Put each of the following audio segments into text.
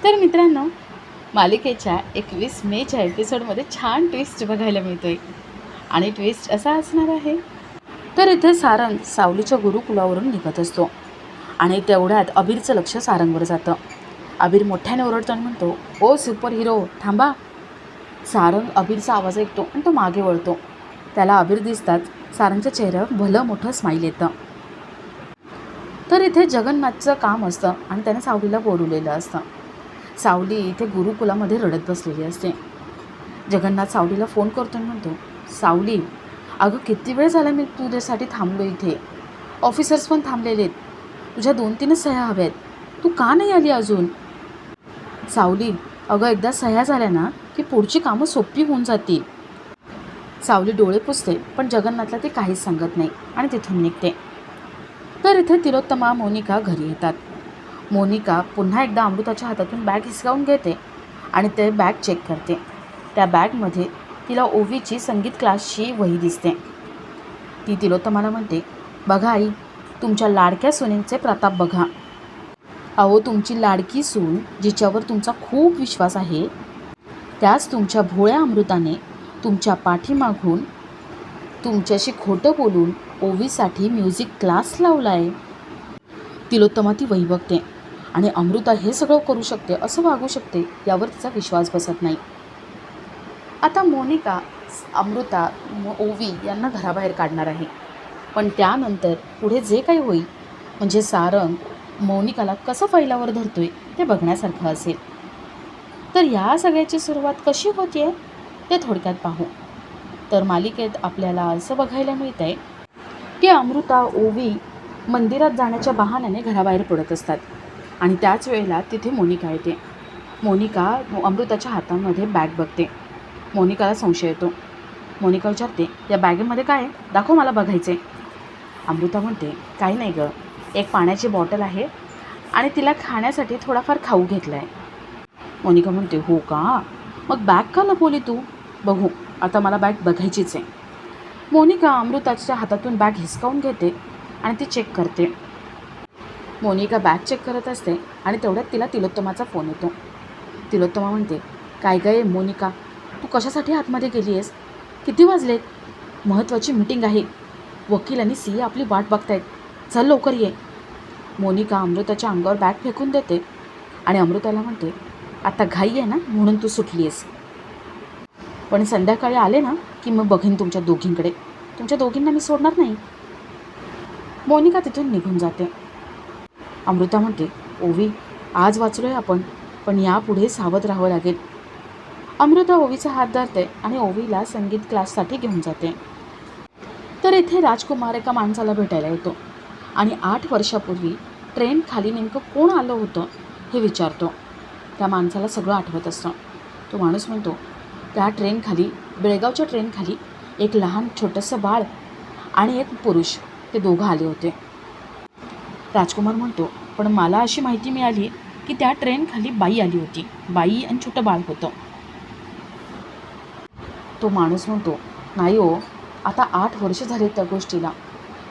तर मित्रांनो, मालिकेच्या 21 मेच्या एपिसोडमध्ये छान ट्विस्ट बघायला मिळतोय आणि ट्विस्ट असा असणार आहे. तर इथे सारंग सावलीच्या गुरुकुलावरून निघत असतो आणि तेवढ्यात अबीरचं लक्ष सारंगवर जातं. अबीर मोठ्याने ओरडतो आणि म्हणतो, ओ सुपर हिरो थांबा. सारंग अबीरचा आवाज ऐकतो आणि तो मागे वळतो. त्याला अबीर दिसतात सारंगच्या चेहऱ्यावर भलं मोठं स्माईल येतं. तर इथे जगन्नाथचं काम असतं आणि त्याने सावलीला बोलवलेलं असतं. सावली इथे गुरुकुलामध्ये रडत बसलेली असते. जगन्नाथ सावलीला फोन करतो आणि म्हणतो, सावली अगं किती वेळ झाला मी तुझ्यासाठी थांबलो इथे. ऑफिसर्स पण थांबलेले आहेत. तुझ्या 2-3च सह्या हव्या आहेत. तू का नाही आली अजून? सावली अगं एकदा सह्या झाल्या ना की पुढची कामं सोपी होऊन जातील. सावली डोळे पुसते पण जगन्नाथला ते काहीच सांगत नाही आणि तिथून निघते. तर इथे तिलोत्तमा मोनिका घरी येतात. मोनिका पुन्हा एकदा अमृताच्या हातातून बॅग हिसकावून घेते आणि ते बॅग चेक करते. त्या बॅगमध्ये तिला ओवीची संगीत क्लासची वही दिसते. ती तिलोत्तमाला म्हणते, बघा आई, तुमच्या लाडक्या सुनेंचे प्रताप बघा. अहो तुमची लाडकी सून जिच्यावर तुमचा खूप विश्वास आहे त्याच तुमच्या भोळ्या अमृताने तुमच्या पाठीमागून तुमच्याशी खोटं बोलून ओवीसाठी म्युझिक क्लास लावला आहे. तिलोत्तमा ती वही बघते आणि अमृता हे सगळं करू शकते, असं वागू शकते यावर तिचा विश्वास बसत नाही. आता मोनिका अमृता ओवी यांना घराबाहेर काढणार आहे. पण त्यानंतर पुढे जे काही होईल म्हणजे सारंग मोनिकाला कसं फैलावर धरतोय ते बघण्यासारखं असेल. तर ह्या सगळ्याची सुरुवात कशी होती आहे ते थोडक्यात पाहू. तर मालिकेत आपल्याला असं बघायला मिळतं आहे की अमृता ओवी मंदिरात जाण्याच्या बहाण्याने घराबाहेर पडत असतात आणि त्याच वेळेला तिथे मोनिका येते. मोनिका अमृताच्या हातामध्ये बॅग बघते. मोनिकाला संशय येतो. मोनिका विचारते, या बॅगेमध्ये काय आहे? दाखव, मला बघायचे. अमृता म्हणते, काही नाही गं, एक पाण्याची बॉटल आहे आणि तिला खाण्यासाठी थोडाफार खाऊ घेतला आहे. मोनिका म्हणते, हो का, मग बॅग का लपवली तू? बघू, आता मला बॅग बघायचीच आहे. मोनिका अमृताच्या हातातून बॅग हिसकावून घेते आणि ती चेक करते. मोनिका बॅग चेक करत असते आणि तेवढ्यात तिला तिलोत्तमाचा फोन येतो. तिलोत्तमा म्हणते, काय गं मोनिका, तू कशासाठी आतमध्ये गेली आहेस? किती वाजलेत? महत्त्वाची मीटिंग आहे. वकील आणि सीए आपली वाट बघतायत. चल लवकर ये. मोनिका अमृताच्या अंगावर बॅग फेकून देते आणि अमृताला म्हणते, आता घाई आहे ना म्हणून तू सुटली आहेस, पण संध्याकाळी आले ना की मग बघेन तुमच्या दोघींकडे. तुमच्या दोघींना मी सोडणार नाही. मोनिका तिथून निघून जाते. अमृता म्हणते, ओवी, आज वाचलो आहे आपण, पण यापुढे सावध राहावं लागेल. अमृता ओवीचा हात धरते आणि ओवीला संगीत क्लाससाठी घेऊन जाते. तर इथे राजकुमार एका माणसाला भेटायला येतो आणि 8 वर्षापूर्वी ट्रेन खाली नेमकं कोण आलं होतं हे विचारतो. त्या माणसाला सगळं आठवत असतं. तो माणूस म्हणतो, त्या ट्रेनखाली, बेळगावच्या ट्रेनखाली एक लहान छोटंसं बाळ आणि एक पुरुष, ते दोघं आले होते. राजकुमार म्हणतो, पण मला अशी माहिती मिळाली की त्या ट्रेनखाली बाई आली होती. बाई आणि छोटं बाळ होतं. तो माणूस म्हणतो, नाही हो, आता 8 वर्ष झाले त्या गोष्टीला.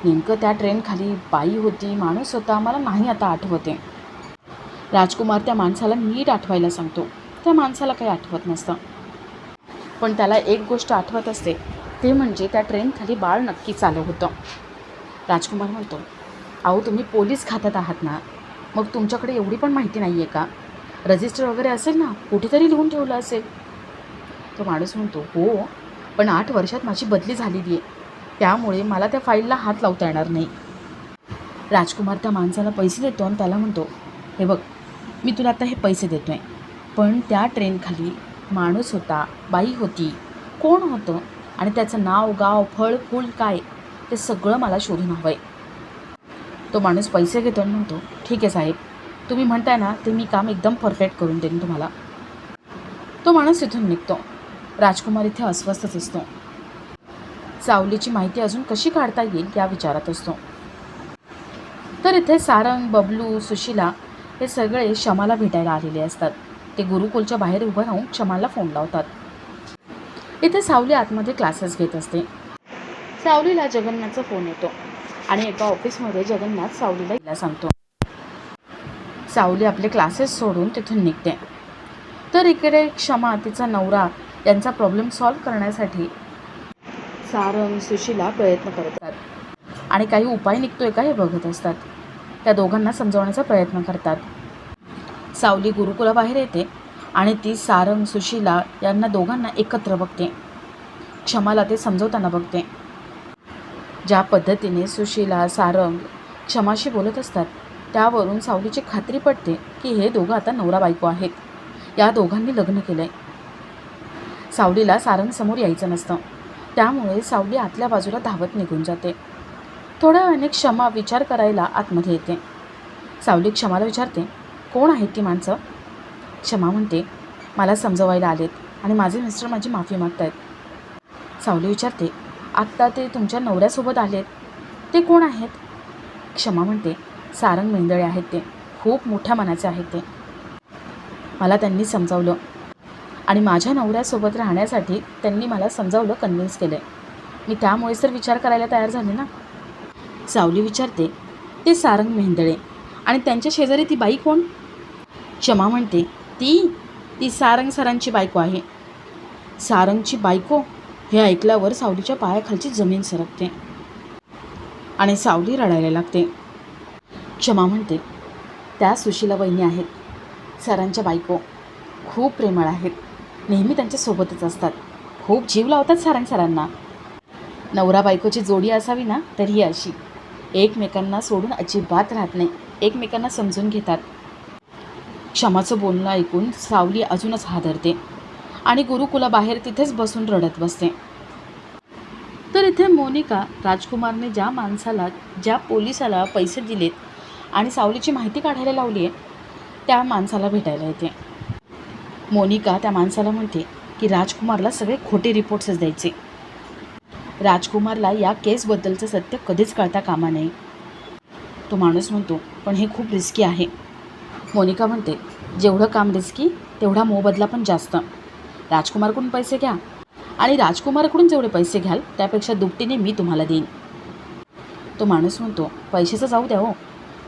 नेमकं त्या ट्रेनखाली बाई होती, माणूस होता, मला नाही आता आठवते. राजकुमार त्या माणसाला नीट आठवायला सांगतो. त्या माणसाला काही आठवत नसतं, पण त्याला एक गोष्ट आठवत असते, ते म्हणजे त्या ट्रेनखाली बाळ नक्कीच आलं होतं. राजकुमार म्हणतो, अहो तुम्ही पोलीस खात्यात आहात ना, मग तुमच्याकडे एवढी पण माहिती नाही आहे का? रजिस्टर वगैरे असेल ना, कुठेतरी लिहून ठेवलं असेल. तो माणूस म्हणतो, हो, पण 8 वर्षात माझी बदली झालेली आहे, त्यामुळे मला त्या फाईलला हात लावता येणार नाही. राजकुमार त्या माणसाला पैसे देतो आणि त्याला म्हणतो, हे बघ, मी तुला आता हे पैसे देतो आहे, पण त्या ट्रेनखाली माणूस होता, बाई होती, कोण होतं आणि त्याचं नाव, गाव, फळ, फूल काय, ते सगळं मला शोधून हवं आहे. तो माणूस पैसे घेतो आणि म्हणतो, ठीक आहे साहेब, तुम्ही म्हणताय ना ते मी काम एकदम परफेक्ट करून देईन तुम्हाला. तो माणूस तिथून निघतो. राजकुमार इथे अस्वस्थच असतो. सावलीची माहिती अजून कशी काढता येईल या विचारात असतो. तर इथे सारंग, बबलू, सुशिला हे सगळे शमाला भेटायला आलेले असतात. ते गुरुकुलच्या बाहेर उभं राहून शमाला फोन लावतात. इथे सावली आतमध्ये क्लासेस घेत असते. सावलीला जगन्नाथचा फोन येतो आणि एका ऑफिसमध्ये जगन्नाथ सावलीला सांगतो. सावली आपले क्लासेस सोडून तिथून निघते. तर इकडे क्षमा तिचा नवरा यांचा प्रॉब्लेम सॉल्व्ह करण्यासाठी सारंग सुशीला प्रयत्न करतात आणि काही उपाय निघतोय का हे बघत असतात. त्या दोघांना समजवण्याचा प्रयत्न करतात. सावली गुरुकुलाबाहेर येते आणि ती सारंग सुशीला यांना दोघांना एकत्र बघते. क्षमाला ते समजवताना बघते. ज्या पद्धतीने सुशीला सारंग क्षमाशी बोलत असतात त्यावरून सावलीची खात्री पडते की हे दोघं आता नवरा बायको आहेत. या दोघांनी लग्न केलं आहे. सावलीला सारंग समोर यायचं नसतं, त्यामुळे सावली आतल्या बाजूला धावत निघून जाते. थोड्या वेळाने क्षमा विचार करायला आतमध्ये येते. सावली क्षमाला विचारते, कोण आहेत ती माणसं? क्षमा म्हणते, मला समजवायला आलेत आणि माझे मिस्टर माझी माफी मागतायत. सावली विचारते, आत्ता ते तुमच्या नवऱ्यासोबत आलेत, ते कोण आहेत? क्षमा म्हणते, सारंग मेंदळे आहेत, ते खूप मोठ्या मनाचे आहेत. ते मला त्यांनी समजावलं आणि माझ्या नवऱ्यासोबत राहण्यासाठी त्यांनी मला समजावलं, कन्व्हिन्स केलं. मी त्यामुळेच तर विचार करायला तयार झाले ना. सावली विचारते, ते सारंग मेंदळे आणि त्यांच्या शेजारी ती बाई कोण? क्षमा म्हणते, ती सारंग सरांची बायको आहे. सारंगची बायको हे ऐकल्यावर सावलीच्या पायाखालची जमीन सरकते आणि सावली रडायला लागते. क्षमा म्हणते, त्या सुशीला वहिनी आहेत, सरांच्या बायको. खूप प्रेमळ आहेत, नेहमी त्यांच्यासोबतच असतात, खूप जीव लावतात सारंग सरांना. नवरा बायकोची जोडी असावी ना तर ही अशी, एकमेकांना सोडून अजिबात राहत नाही, एकमेकांना समजून घेतात. क्षमाचं बोलणं ऐकून सावली अजूनच हादरते आणि गुरुकुलाबाहेर तिथेच बसून रडत बसते. तर इथे मोनिका राजकुमारने ज्या पोलिसाला पैसे दिलेत आणि सावलीची माहिती काढायला लावली आहे त्या माणसाला भेटायला येते. मोनिका त्या माणसाला म्हणते की राजकुमारला सगळे खोटे रिपोर्ट्सच द्यायचे. राजकुमारला या केसबद्दलचं सत्य कधीच कळता कामा नये. तो माणूस म्हणतो, पण हे खूप रिस्की आहे. मोनिका म्हणते, जेवढं काम रिस्की तेवढा मोबदला पण जास्त. राजकुमारकडून पैसे घ्या आणि राजकुमारकडून जेवढे पैसे घ्याल त्यापेक्षा दुपटीने मी तुम्हाला देईन. तो माणूस म्हणतो, पैशाचं जाऊ द्या हो,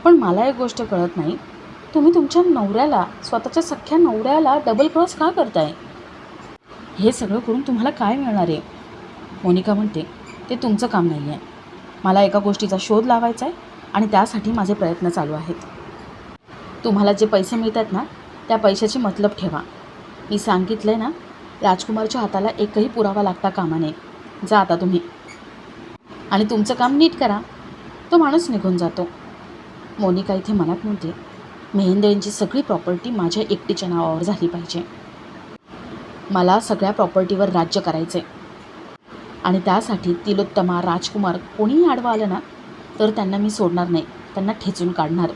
पण मला एक गोष्ट कळत नाही, तुम्ही तुमच्या नवऱ्याला, स्वतःच्या सख्ख्या नवऱ्याला डबल क्रॉस का करताय? हे सगळं करून तुम्हाला काय मिळणार आहे? मोनिका म्हणते, ते तुमचं काम नाही आहे. मला एका गोष्टीचा शोध लावायचा आहे आणि त्यासाठी माझे प्रयत्न चालू आहेत. तुम्हाला जे पैसे मिळतात ना त्या पैशाची मतलब ठेवा. मी सांगितलं आहे ना, राजकुमारच्या हाताला एकही पुरावा लागता कामा नये. जा आता तुम्ही आणि तुमचं काम नीट करा. तो माणूस निघून जातो. मोनिका इथे मनात म्हणते, मेहेंदळेंची सगळी प्रॉपर्टी माझ्या एकटीच्या नावावर झाली पाहिजे. मला सगळ्या प्रॉपर्टीवर राज्य करायचं आहे आणि त्यासाठी तिलोत्तमा, राजकुमार कोणीही आडवा आलं ना तर त्यांना मी सोडणार नाही, त्यांना ठेचून काढणार.